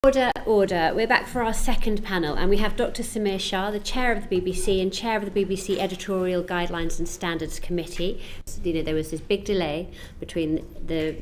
Order, order. We're back for our second panel, and we have Dr. Samir Shah, the chair of the BBC and chair of the BBC Editorial Guidelines and Standards Committee. There was this big delay between the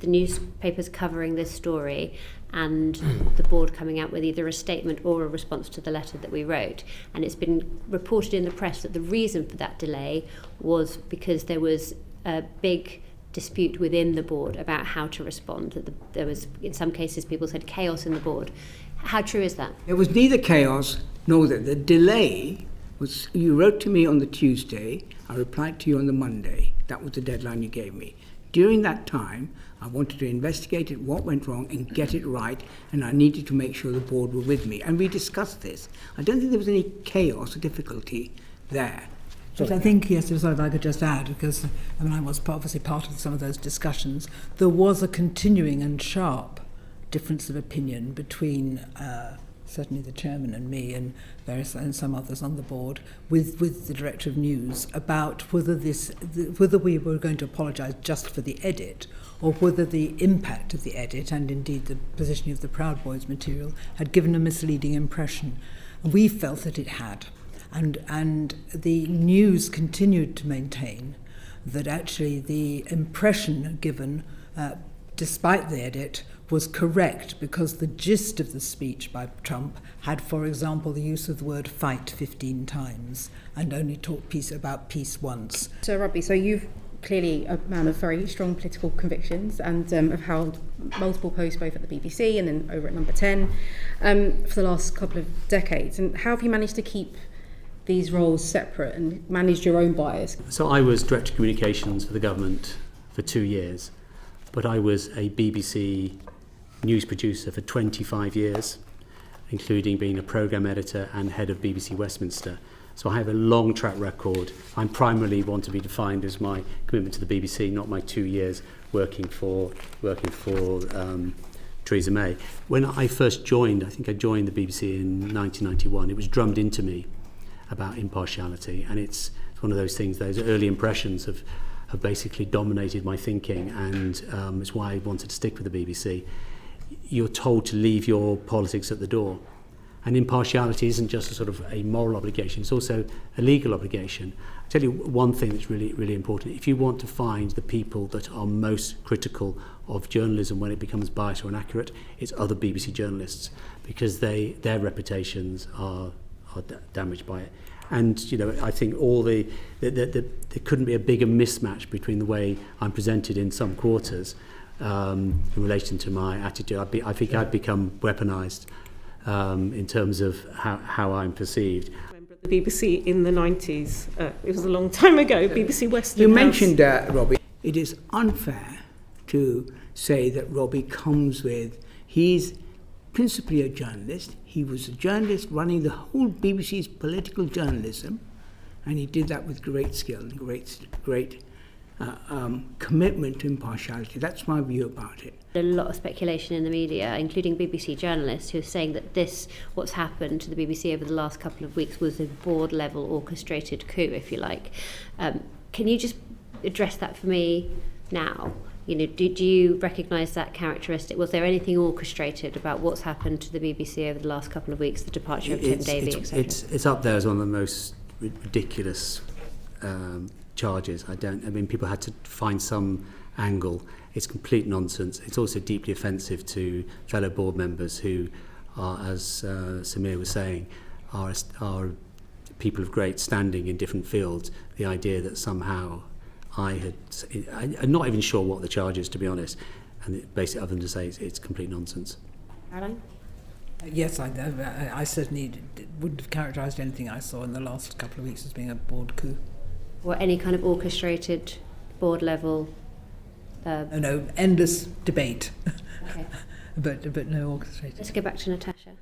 newspapers covering this story and the board coming out with either a statement or a response to the letter that we wrote. And it's been reported in the press that the reason for that delay was because there was a big dispute within the board about how to respond. There was, in some cases, people said chaos in the board. How true is that? It was neither chaos nor that. The delay was, you wrote to me on the Tuesday, I replied to you on the Monday. That was the deadline you gave me. During that time, I wanted to investigate it, what went wrong, and get it right, and I needed to make sure the board were with me. And we discussed this. I don't think there was any chaos or difficulty there. But I think, yes, if I could just add, because I was obviously part of some of those discussions, there was a continuing and sharp difference of opinion between certainly the chairman and me and some others on the board with the director of news about whether we were going to apologise just for the edit or whether the impact of the edit and indeed the positioning of the Proud Boys material had given a misleading impression. And we felt that it had. And the news continued to maintain that actually the impression given, despite the edit, was correct because the gist of the speech by Trump had, for example, the use of the word fight 15 times and only talked about peace once. So, Robbie, so you've clearly a man of very strong political convictions and have held multiple posts both at the BBC and then over at Number 10 for the last couple of decades. And how have you managed to keep these roles separate and managed your own bias? So I was Director of Communications for the government for 2 years, but I was a BBC news producer for 25 years, including being a programme editor and head of BBC Westminster. So I have a long track record. I primarily want to be defined as my commitment to the BBC, not my 2 years working for Theresa May. When I first joined, I think I joined the BBC in 1991, it was drummed into me about impartiality, and it's one of those things, those early impressions have basically dominated my thinking, and it's why I wanted to stick with the BBC. You're told to leave your politics at the door, and impartiality isn't just a sort of a moral obligation, it's also a legal obligation. I'll tell you one thing that's really, really important. If you want to find the people that are most critical of journalism when it becomes biased or inaccurate, it's other BBC journalists, because their reputations are damaged by it. And I think there couldn't be a bigger mismatch between the way I'm presented in some quarters in relation to my attitude. I think I'd become weaponised in terms of how I'm perceived. The BBC in the 90s, it was a long time ago, BBC Western You House. mentioned Robbie. It is unfair to say that Robbie comes with, he's principally a journalist. He was a journalist running the whole BBC's political journalism, and he did that with great skill and great commitment to impartiality. That's my view about it. A lot of speculation in the media, including BBC journalists, who are saying that what's happened to the BBC over the last couple of weeks was a board-level orchestrated coup, if you like. Can you just address that for me now? Do you recognise that characteristic? Was there anything orchestrated about what's happened to the BBC over the last couple of weeks, the departure of Tim Davie, etc.? It's up there as one of the most ridiculous charges. People had to find some angle. It's complete nonsense. It's also deeply offensive to fellow board members who are, as Samir was saying, are people of great standing in different fields. The idea that somehow I'm not even sure what the charge is, to be honest, and basically other than to say it's complete nonsense. Caroline? Yes, I certainly wouldn't have characterised anything I saw in the last couple of weeks as being a board coup. Or any kind of orchestrated board level? No, endless debate, Okay. but no orchestrated. Let's go back to Natasha.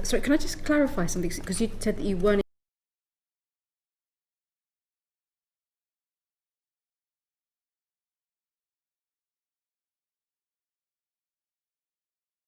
Sorry, can I just clarify something? Because you said that you weren't